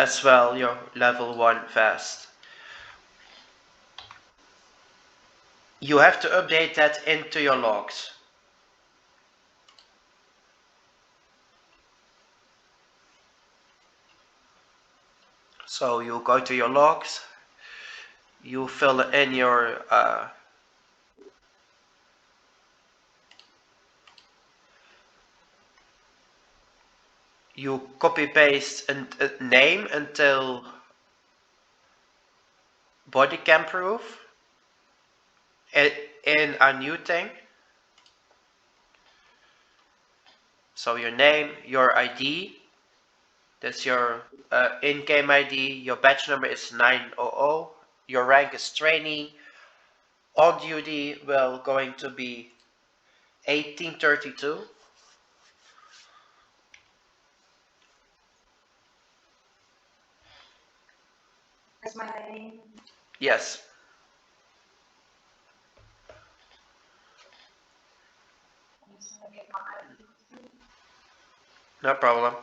as well your level 1 vest. You have to update that into your logs. So you go to your logs, you fill in your you copy paste a name until body cam proof in a new thing. So your name, your ID, that's your in-game ID, your badge number is 900, your rank is trainee, on duty will going to be 1832. That's my name. Yes. No problem.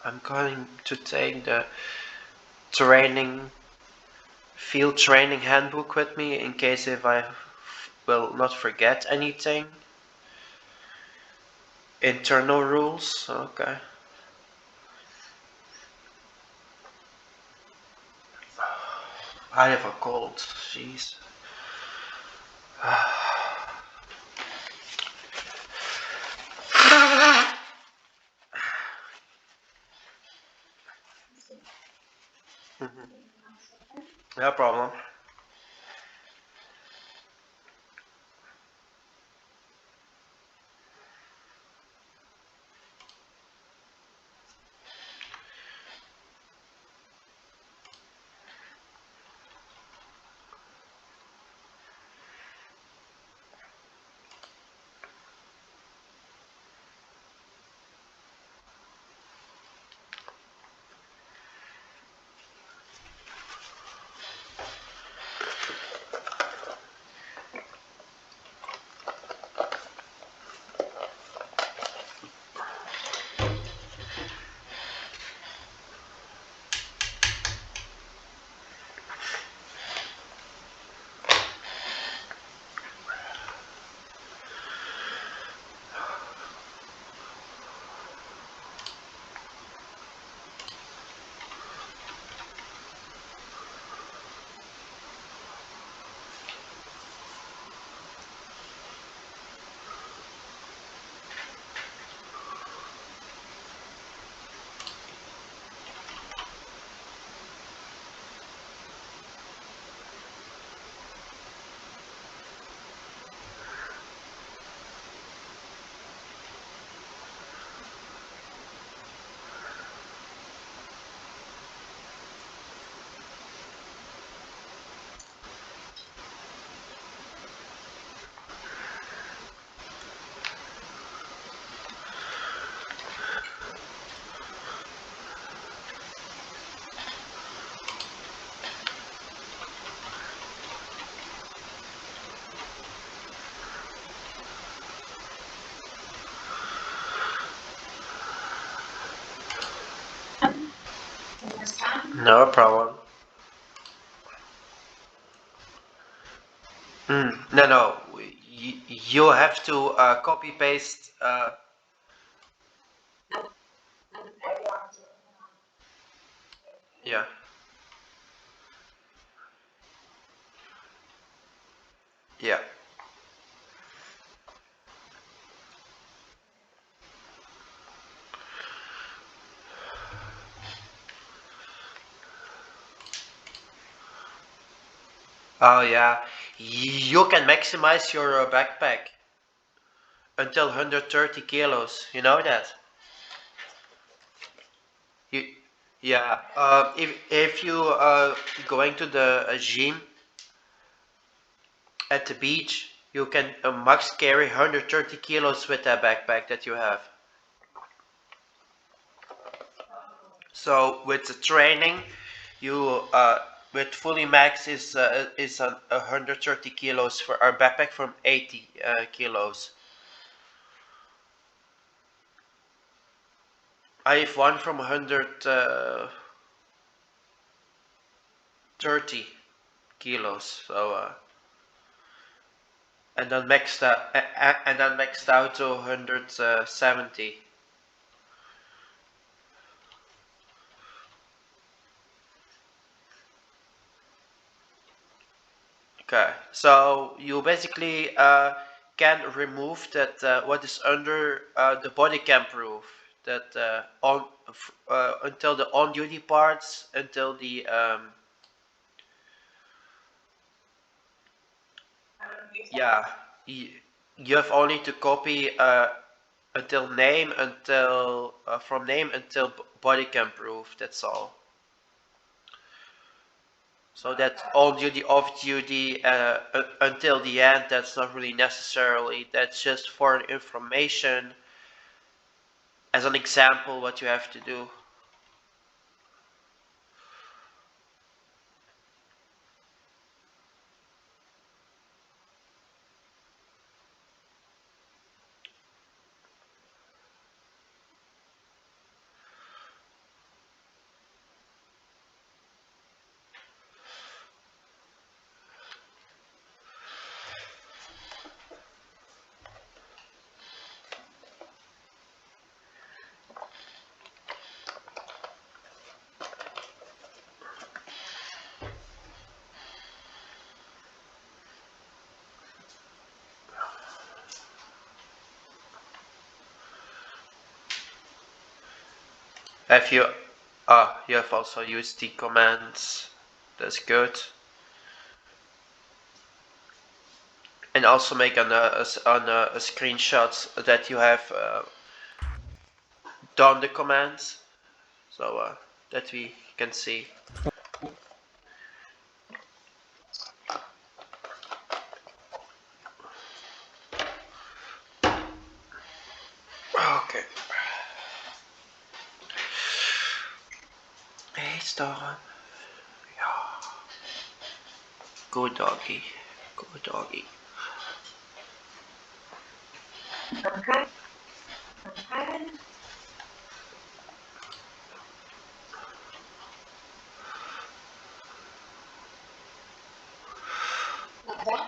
I'm going to take the field training handbook with me in case if I will not forget anything. Internal rules, okay. I have a cold, jeez. No problem. No problem. No. You have to copy paste. Yeah. Yeah. Oh yeah. You can maximize your backpack until 130 kilos. You know that? You, yeah. If you going to the gym at the beach, you can max carry 130 kilos with that backpack that you have. So with the training, You with fully max is 130 kilos for our backpack from 80 kilos. I have one from 130 kilos. So and then maxed out to 170. Okay, so you basically can remove that what is under the body cam proof that until the on-duty parts until the yeah you, you have only to copy until name until from name until body cam proof. That's all. So that on duty, off duty, until the end, that's not really necessarily. That's just for information as an example what you have to do. Have you have also used the commands. That's good. And also make a screenshot that you have done the commands, so that we can see. Okay. Hey, Star. Yeah. Good doggy. Good doggy. Okay. Okay.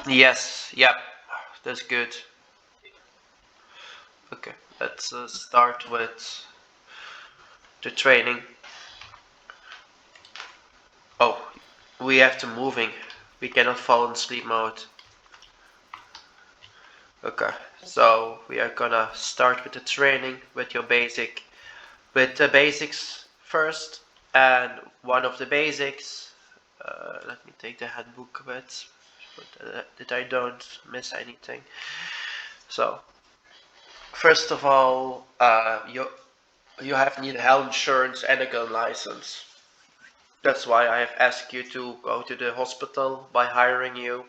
Yes. Yep. That's good. Okay. Let's start with the training. Oh, we have to moving. We cannot fall in sleep mode. Okay, so we are gonna start with the training with the basics first, and one of the basics. Let me take the handbook with, that I don't miss anything. So first of all, you have need health insurance and a gun license. That's why I have asked you to go to the hospital by hiring you.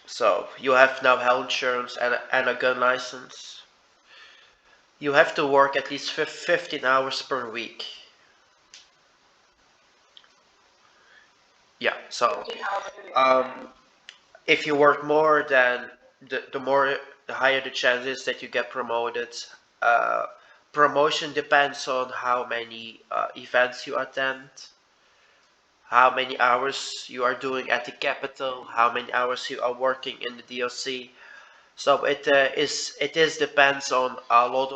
So you have now health insurance and a gun license. You have to work at least 15 hours per week. Yeah, so um, if you work more, then the higher the chances that you get promoted. Uh, Promotion depends on how many events you attend, how many hours you are doing at the capital, how many hours you are working in the DOC. So it is depends on a lot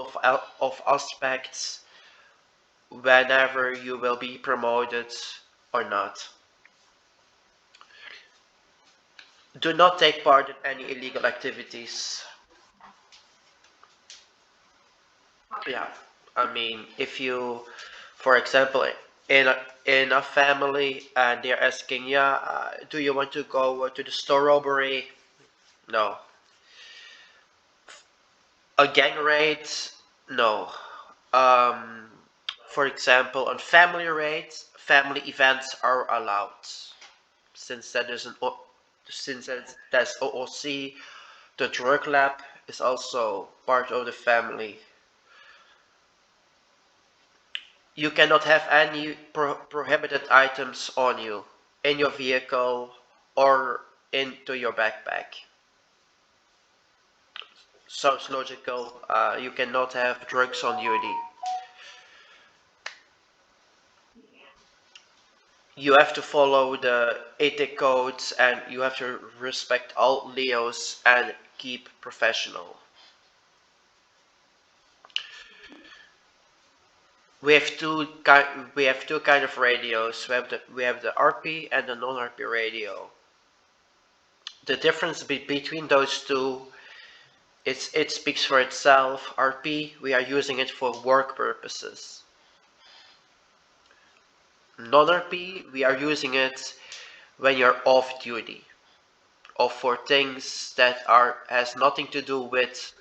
of aspects whenever you will be promoted or not. Do not take part in any illegal activities. Yeah, I mean, if you, for example, in a family and they're asking, yeah, do you want to go to the store robbery? No. A gang raid? No. Um, for example, on family raids, family events are allowed. Since that is an since that's OOC, the drug lab is also part of the family. You cannot have any prohibited items on you in your vehicle or into your backpack. Sounds logical. You cannot have drugs on duty. You have to follow the ethic codes and you have to respect all Leos and keep professional. We have two kind of radios. We have the RP and the non-RP radio. The difference between those two, it speaks for itself. RP, we are using it for work purposes. Non-RP, we are using it when you're off duty or for things that are has nothing to do with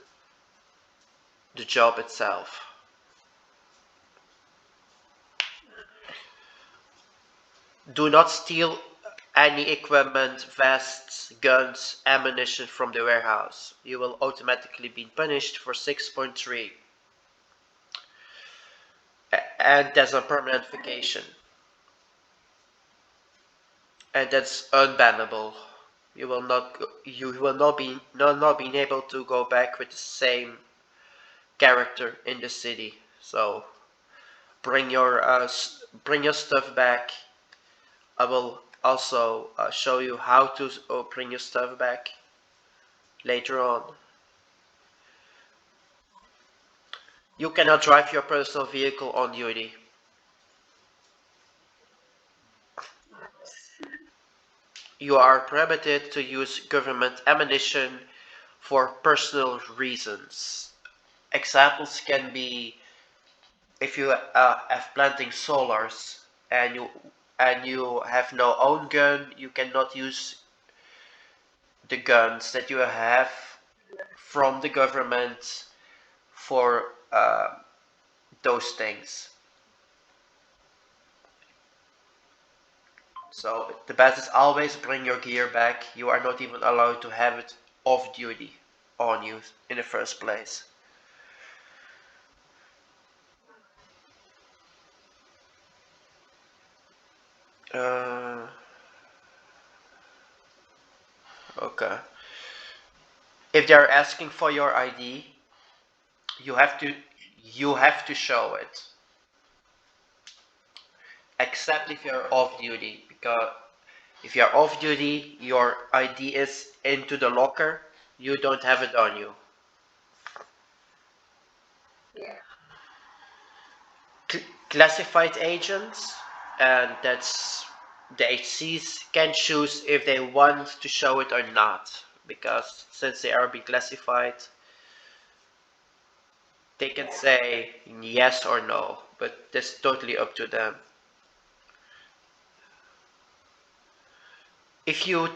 the job itself. Do not steal any equipment, vests, guns, ammunition from the warehouse. You will automatically be punished for 6.3. And that's a permanent vacation. And that's unbannable. You will not be able to go back with the same character in the city. So bring your stuff back. I will also show you how to bring your stuff back later on. You cannot drive your personal vehicle on duty. You are prohibited to use government ammunition for personal reasons. Examples can be if you have planting solars and you have no own gun, you cannot use the guns that you have from the government for those things. So the best is always bring your gear back. You are not even allowed to have it off duty on you in the first place. Uh, okay. If they are asking for your ID, you have to you have to show it, except if you're off duty. Because if you're off duty, your ID is into the locker. You don't have it on you. Yeah. Classified agents, and that's the HCs can choose if they want to show it or not. Because since they are being classified, they can say yes or no, but that's totally up to them. If you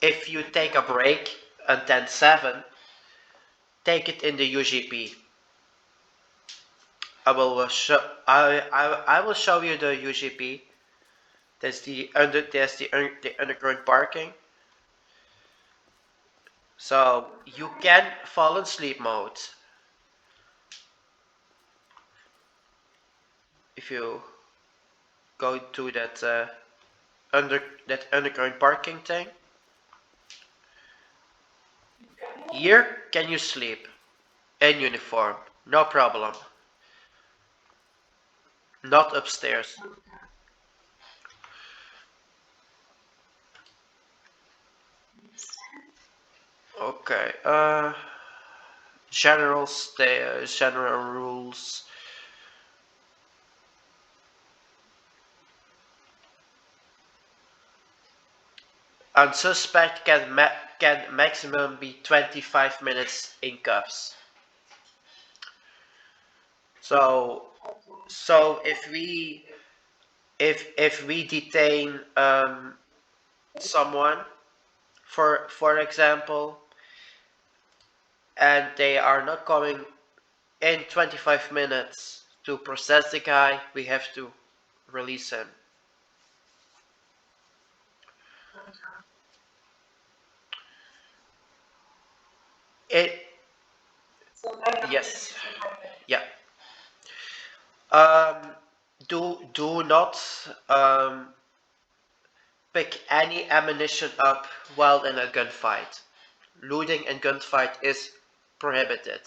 if you take a break on 10/7, take it in the UGP. I will show you the UGP. That's the underground parking. So you can fall in sleep mode if you go to that underground parking thing. Here, can you sleep in uniform? No problem. Not upstairs. Okay. General rules. Unsuspect can maximum be 25 minutes in cuffs. So so if we detain someone for example, and they are not coming in 25 minutes to process the guy, we have to release him. It So I Yes, yeah. Um, do not pick any ammunition up while in a gunfight. Looting and gunfight is prohibited.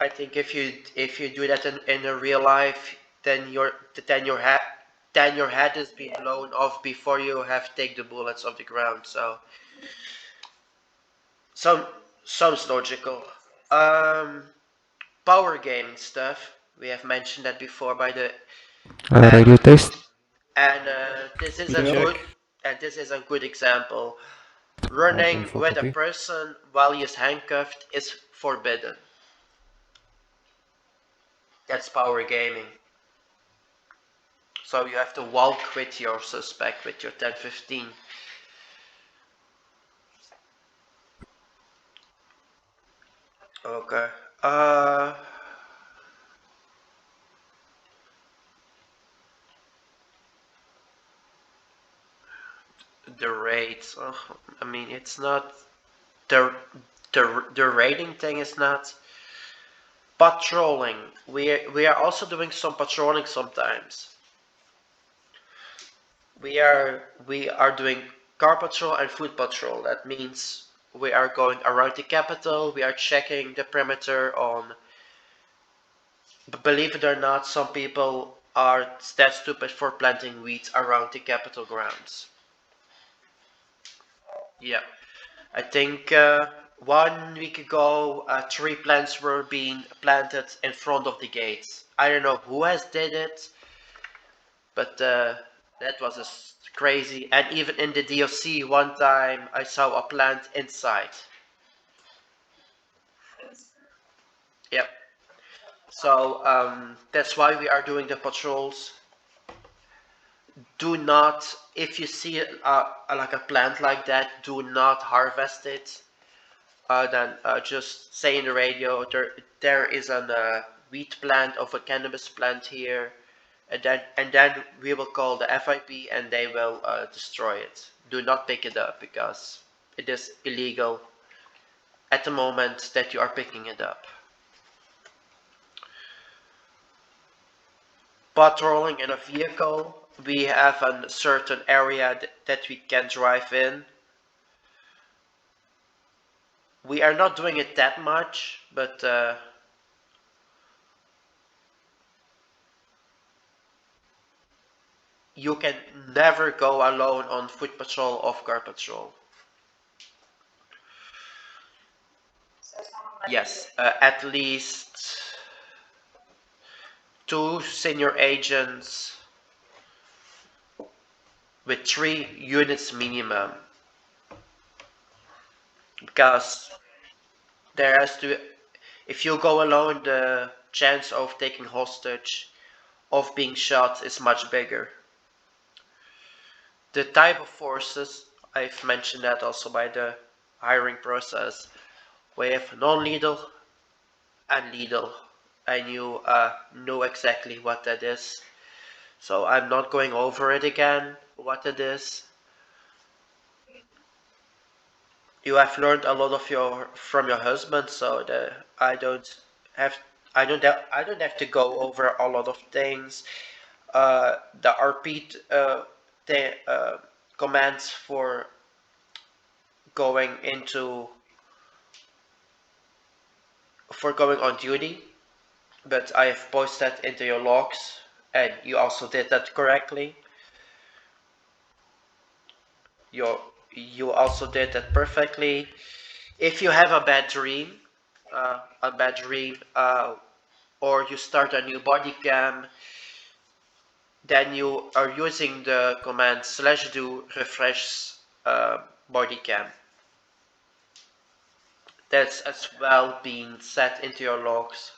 I think if you do that in a real life, then your head is being blown off before you have take the bullets off the ground. So some sounds logical. Um, Power gaming stuff. We have mentioned that before by the and Radio test. this is a good Check. and this is a good example. Running Info with a copy. person while he is handcuffed is forbidden. That's power gaming. So you have to walk with your suspect with your 1015. Okay. Uh, the rates. I mean, it's not the the rating thing is not patrolling. We are also doing some patrolling sometimes. We are doing car patrol and foot patrol. That means we are going around the capital. We are checking the perimeter on. Believe it or not, some people are that stupid for planting weeds around the capital grounds. Yeah, I think 1 week ago, 3 plants were being planted in front of the gates. I don't know who has did it, but that was just crazy. And even in the DOC, one time I saw a plant inside. Yep. So that's why we are doing the patrols. Do not, if you see like a plant like that, do not harvest it. Then just say in the radio, there is a wheat plant of a cannabis plant here, and then we will call the FIP and they will destroy it. Do not pick it up because it is illegal at the moment that you are picking it up. Patrolling in a vehicle, we have a certain area that we can drive in. We are not doing it that much, but you can never go alone on foot patrol or car patrol. Yes, at least 2 senior agents with 3 units minimum, because there has to. If you go alone, the chance of taking hostage, of being shot, is much bigger. The type of forces, I've mentioned that also by the hiring process. We have non-lethal and lethal, and you know exactly what that is. So I'm not going over it again, what it is. You have learned a lot of your from your husband, so have I don't have to go over a lot of things. The repeat the commands going into for going on duty, but I have posted that into your logs, and you also did that correctly. You you also did that perfectly. If you have a bad dream, or you start a new body cam, then you are using the command /do refresh body cam. That's as well being set into your logs.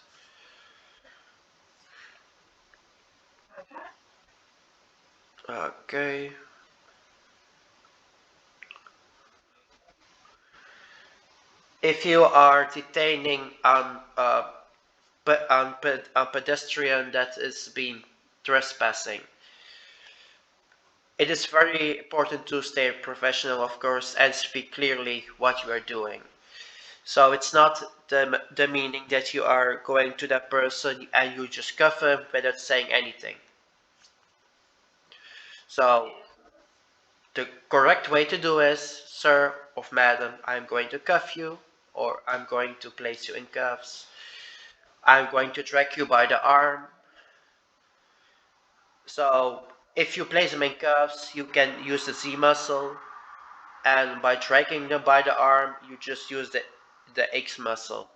Okay. If you are detaining a pedestrian that is being trespassing, it is very important to stay professional, of course, and speak clearly what you are doing. So it's not the meaning that you are going to that person and you just cuff him without saying anything. So the correct way to do is, sir or madam, I'm going to cuff you, or I'm going to place you in cuffs. I'm going to drag you by the arm. So if you place them in cuffs, you can use the Z muscle, and by dragging them by the arm, you just use the X muscle.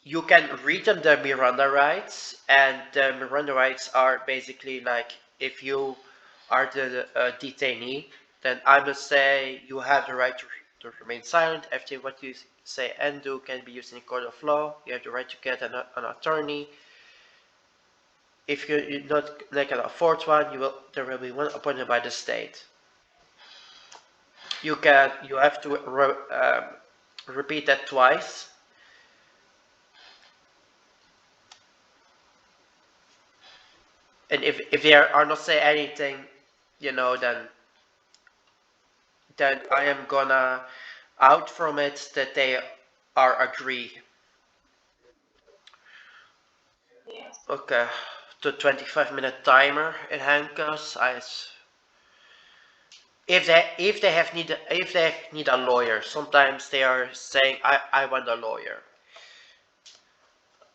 You can read them the Miranda rights, and the Miranda rights are basically like if you are the detainee, then I must say you have the right to remain silent. Everything what you say and do can be used in a court of law. You have the right to get an attorney. If you not can afford one, there will be one appointed by the state. You have to repeat that twice. And if they are not say anything, then I am gonna out from it that they are agree. Okay, the 25-minute timer in handcuffs. If they need a lawyer, sometimes they are saying I want a lawyer.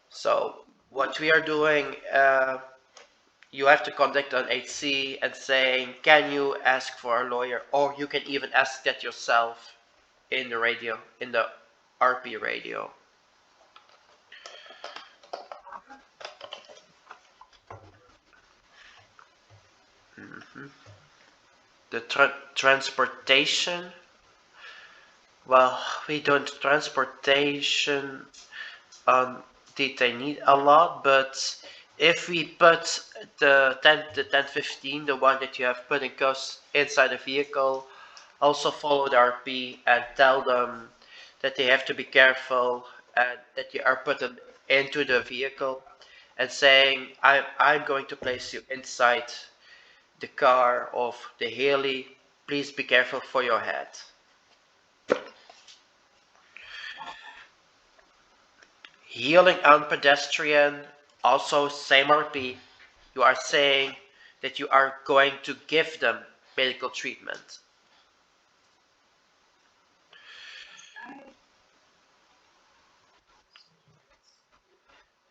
So what we are doing, you have to contact an HC and saying, can you ask for a lawyer, or you can even ask that yourself in the radio, in the RP radio. Mhm. The transportation. Well, we don't transportation on detainee a lot, but if we put the 1015, the one that you have put in cuffs inside the vehicle, also follow the RP and tell them that they have to be careful and that you are put them into the vehicle and saying I'm going to place you inside the car of the heli. Please be careful for your head. Healing on pedestrian, also same RP. You are saying that you are going to give them medical treatment.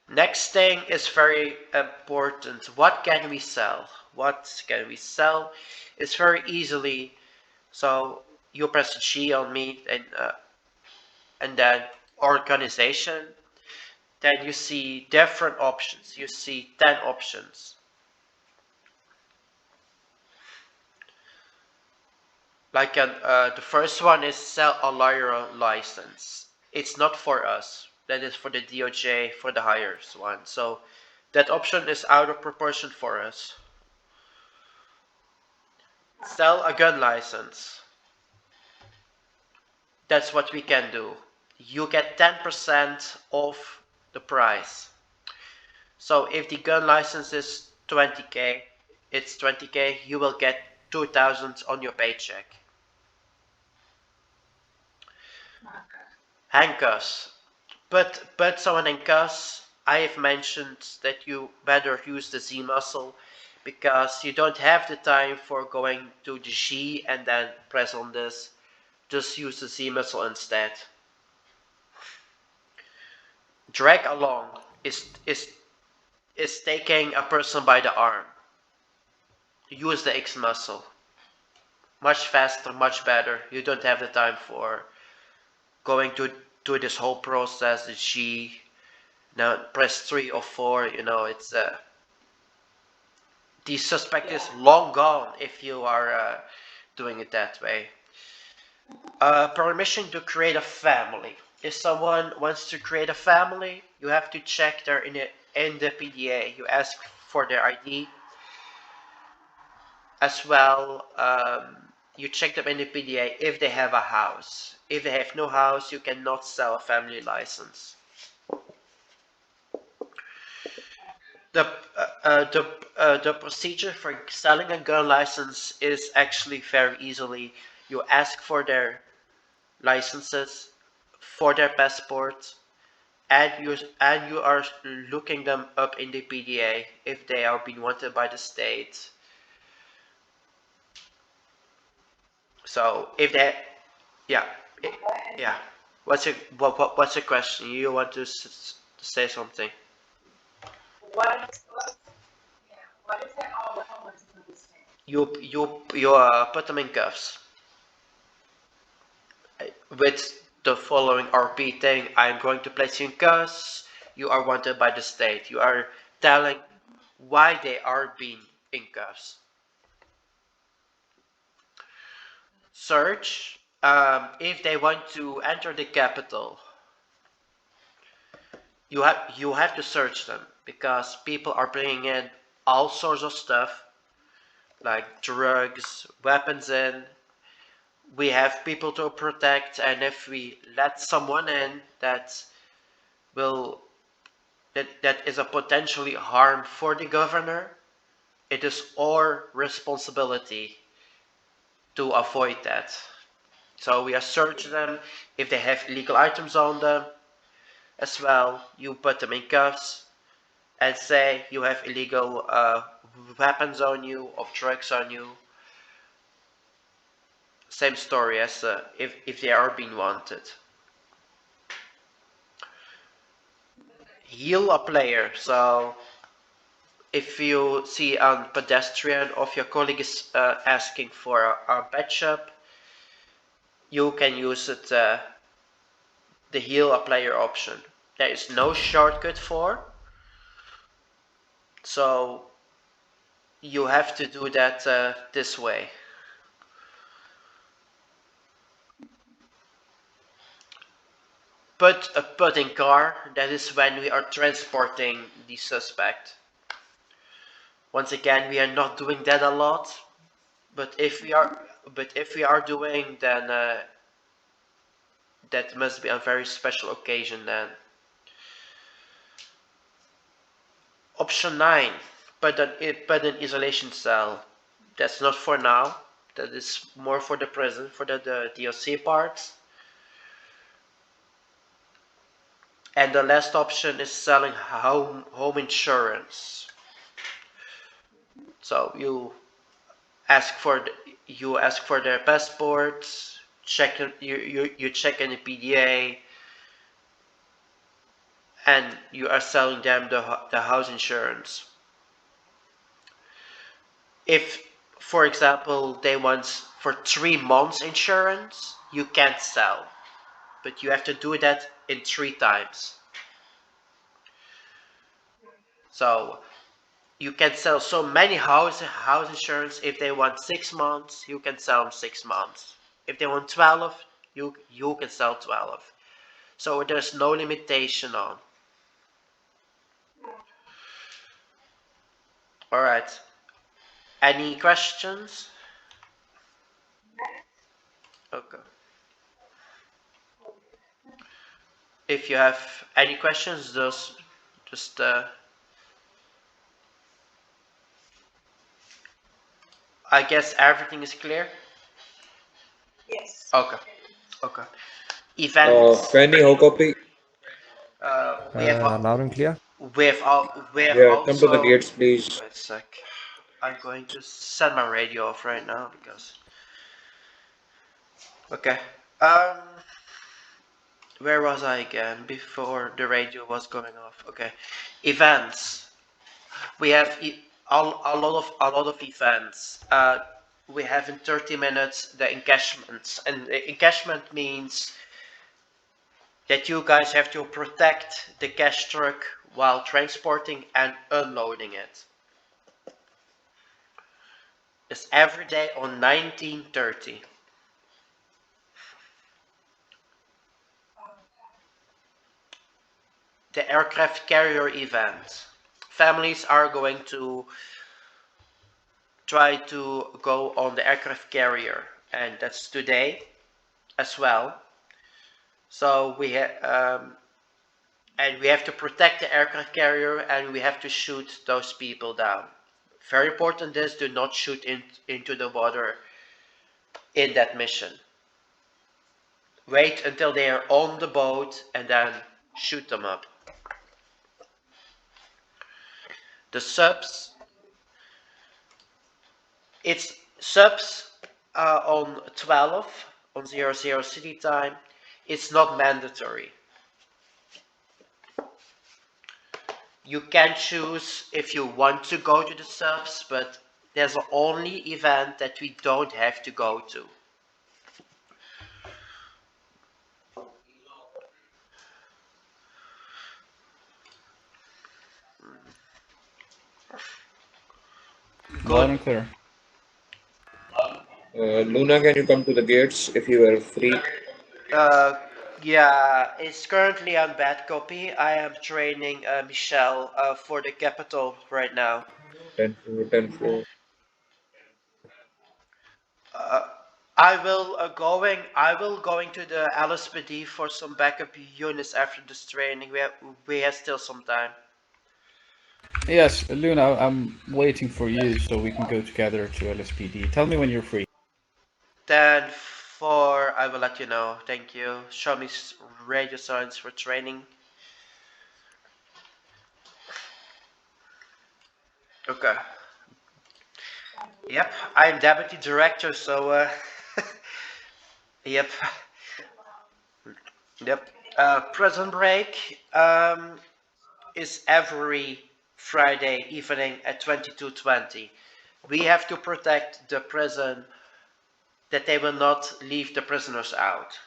Next thing is very important. What can we sell? What can we sell? It's very easily. So you press G on me and then organization. Then you see different options. You see 10 options. Like the first one is sell a lawyer license. It's not for us. That is for the DOJ, for the hires one. So that option is out of proportion for us. Sell a gun license. That's what we can do. You get 10% off the price. So if the gun license is 20K, it's 20K, you will get 2,000 on your paycheck. Handcuffs. But someone in cuffs, I have mentioned that you better use the Z muscle because you don't have the time for going to the G and then press on this. Just use the Z muscle instead. Drag along is taking a person by the arm. Use the X muscle. Much faster, much better. You don't have the time for going to this whole process, the G. Now press 3 or 4, it's the suspect is long gone if you are doing it that way. Permission to create a family. If someone wants to create a family, you have to check their in the PDA. You ask for their ID as well. You check them in the PDA if they have a house. If they have no house, you cannot sell a family license. The the procedure for selling a gun license is actually very easily. You ask for their licenses, for their passports, and you are looking them up in the PDA if they are being wanted by the state. So if they, yeah, yeah. What's your question? You want to say something? What, yeah, what if they're all homeless in the state? You put them in cuffs with the following RP thing. I'm going to place you in cuffs. You are wanted by the state. You are telling why they are being in cuffs. Search. If they want to enter the capital, you have to search them because people are bringing in all sorts of stuff like drugs, weapons in. We have people to protect, and if we let someone in will that is a potentially harm for the governor, it is our responsibility to avoid that. So we are searching them. If they have illegal items on them as well, you put them in cuffs and say you have illegal weapons on you, or drugs on you. Same story as if they are being wanted. Heal a player. So if you see a pedestrian of your colleague is asking for a patch up, you can use it, the heal a player option. There is no shortcut for, so you have to do that this way. Put a put in car, that is when we are transporting the suspect. Once again, we are not doing that a lot, but if we are doing, then that must be a very special occasion then. Option 9, put an isolation cell. That's not for now. That is more for the prison, for the DLC parts. And the last option is selling home insurance. So you ask for their passports, you check in the PDA, and you are selling them the house insurance. If, for example, they want for 3 months insurance, you can't sell, but you have to do that in 3 times. So you can sell so many house insurance. If they want 6 months, you can sell them 6 months. If they want 12, you can sell 12. So there's no limitation on. All right. Any questions? Okay. If you have any questions, just I guess everything is clear. Yes. Okay. Okay. Events. Fanny, how copy? We have Loud and clear. we have Yeah, come to the also. gates, please. Wait a sec. I'm going to set my radio off right now because. Okay. Um. Where was I again before the radio was going off? Okay. Events. We have a lot of events. We have in 30 minutes the encashments, and the encashment means that you guys have to protect the cash truck while transporting and unloading it. It's every day on 1930. The aircraft carrier event. Families are going to try to go on the aircraft carrier, and that's today as well. So and we have to protect the aircraft carrier, and we have to shoot those people down. Very important is do not shoot into the water in that mission. Wait until they are on the boat and then shoot them up. The subs, it's subs on 12 on 00 city time. It's not mandatory. You can choose if you want to go to the subs, but there's the only event that we don't have to go to. Loud Good. and clear. Luna, can you come to the gates if you are free? Uh, yeah, it's currently on bad copy. I am training Michelle for the capital right now. 10 4, 10 4. Uh, I will going to the LSPD for some backup units after this training. We have still some time. Yes, Luna, I'm waiting for you so we can go together to LSPD. Tell me when you're free. Then for I will let you know. Thank you. Show me radio signs for training. Okay. Yep, I'm deputy director, so yep, yep. Prison break is every Friday evening at 22:20. We have to protect the prison that they will not leave the prisoners out.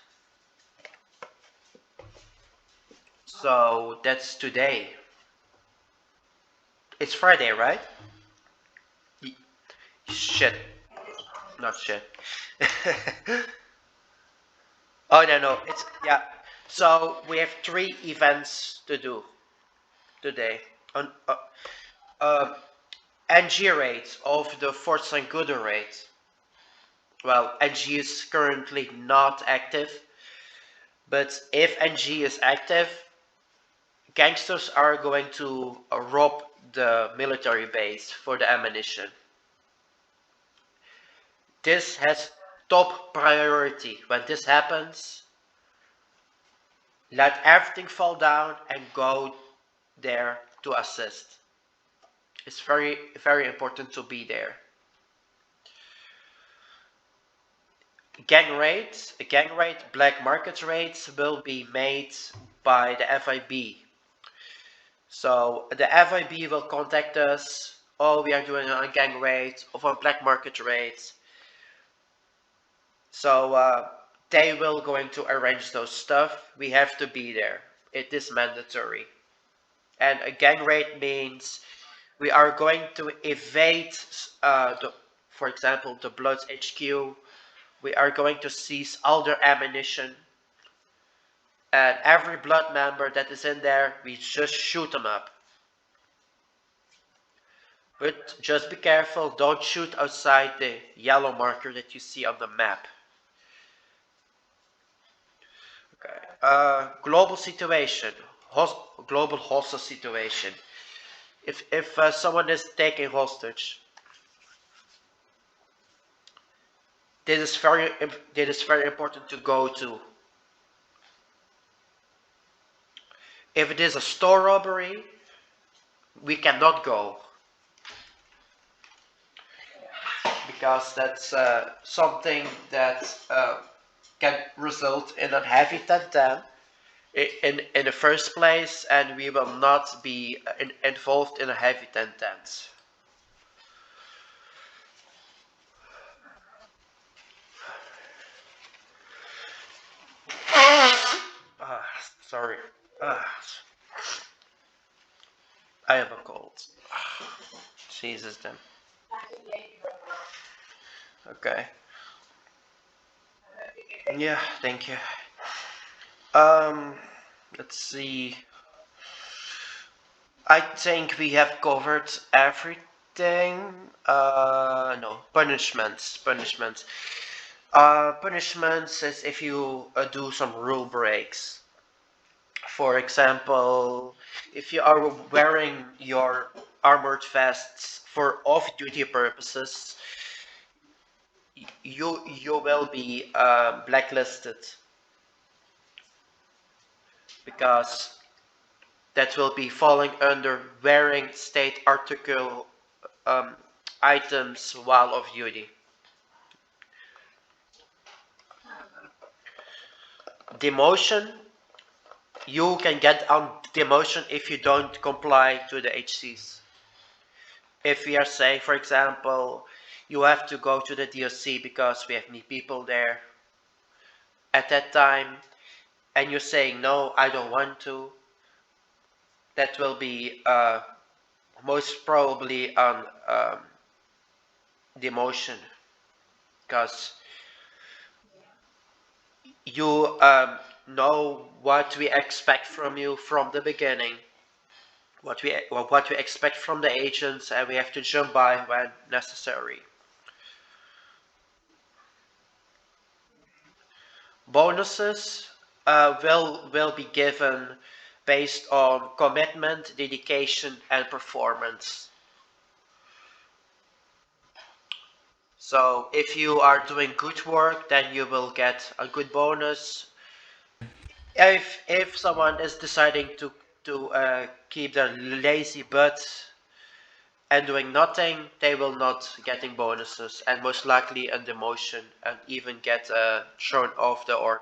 So that's today. It's Friday, right? Shit, not shit. Oh no, no, it's yeah. So we have three events to do today. On uh, NG rate of the Fort St. Gudde rate. Well, NG is currently not active, but if NG is active, gangsters are going to rob the military base for the ammunition. This has top priority. When this happens, let everything fall down and go there to assist. It's very, very important to be there. Gang raid, black market raids will be made by the FIB. So the FIB will contact us. Oh, we are doing a gang raid or a black market raid. So they will going to arrange those stuff. We have to be there. It is mandatory. And a gang raid means we are going to evade, for example, the Bloods HQ. We are going to seize all their ammunition. And every Blood member that is in there, we just shoot them up. But just be careful, don't shoot outside the yellow marker that you see on the map. Okay. Global situation, global hostage situation. If someone is taken hostage, this is very important to go to. If it is a store robbery, we cannot go because that's something that can result in a heavy 10-10 in the first place, and we will not be involved in a heavy 10-10s. Ah, sorry. Ah, I have a cold. Jesus, then. Okay. Yeah, thank you. Um, let's see. I think we have covered everything. No, punishments. Punishments is if you do some rule breaks. For example, if you are wearing your armored vests for off-duty purposes, you will be blacklisted because that will be falling under wearing state article um, items while off duty. Demotion, you can get on demotion if you don't comply to the HCs. If we are saying, for example, you have to go to the DOC because we have need people there at that time, and you're saying no, I don't want to, that will be most probably on demotion because you know what we expect from you from the beginning, what we expect from the agents, and we have to jump by when necessary. Bonuses will be given based on commitment, dedication, and performance. So if you are doing good work, then you will get a good bonus. If someone is deciding to keep their lazy butt and doing nothing, they will not getting bonuses and most likely a demotion and even get thrown off the org.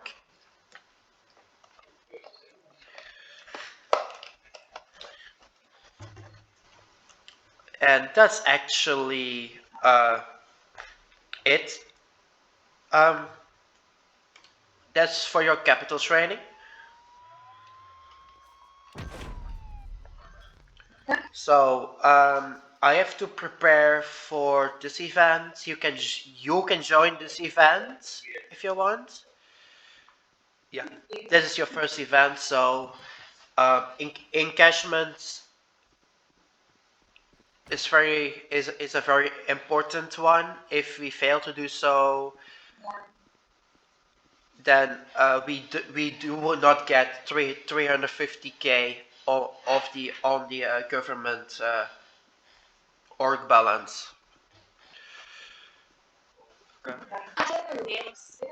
And that's actually it. Um, that's for your capital training. So I have to prepare for this event. You can join this event if you want. Yeah, this is your first event, so encashment is a very important one. If we fail to do so, then we do not get 350K of the on the government org balance. Okay. I have a next,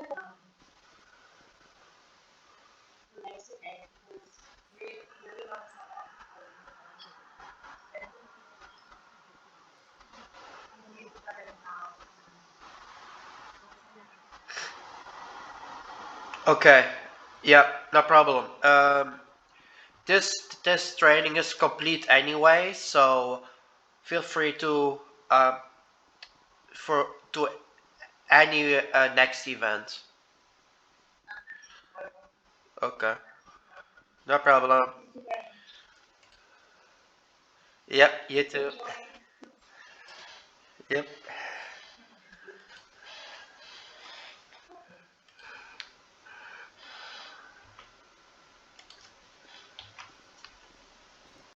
next event was really long time. Okay. Yeah, no problem. This training is complete anyway, so feel free to uh, for to any next event. Okay, no problem. Yep, you too. Yep.